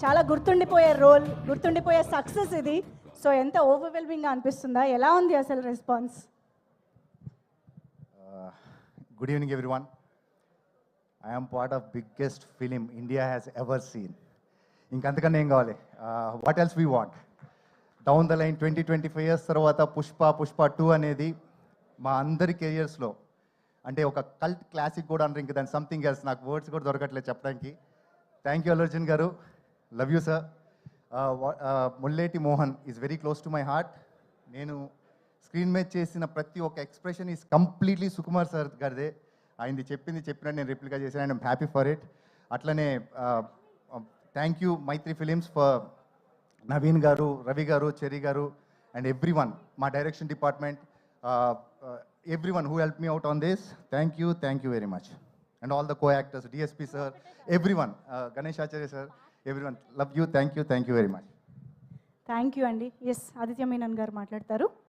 చాలా గుర్తుండిపోయే రోల్, గుర్తుండిపోయే సక్సెస్ ఇది. సో ఎంత ఓవర్వెల్మింగ్గా అనిపిస్తుందా? ఎలా ఉంది అసలు response? Good evening, everyone. I am part of biggest film India has ever seen. ఇంకంతకన్నా ఏం కావాలి? What else we want? Down the line 20-25 years తర్వాత పుష్ప 2 అనేది మా అందరి కెరియర్స్లో అంటే ఒక కల్ట్ క్లాసిక్ కూడా అంటారు. ఇంకా దాని సంథింగ్ ఎల్స్, నాకు వర్డ్స్ కూడా దొరకట్లేదు చెప్పడానికి. థ్యాంక్ యూ అల్లు అర్జున్ గారు, love you sir. Mulleti Mohan is very close to my heart. నేను స్క్రీన్ మీద చేసిన ప్రతి ఒక్క expression is completely Sukumar sir గారిదే. ఆయనది చెప్పినట్టు నేను రిప్లికా చేశాను. And I'm happy for it. అట్లనే thank you Mythri films for Naveen గారు, రవి గారు, చెర్రీ గారు అండ్ ఎవ్రీ వన్, మా direction department, everyone who help me out on this. Thank you very much. And all the co actors, DSP sir, every one, Ganesh Acharya sir, every one, love you, thank you very much. Thank you అండి. Yes, Aditya Menon గారు మాట్లాడతారు.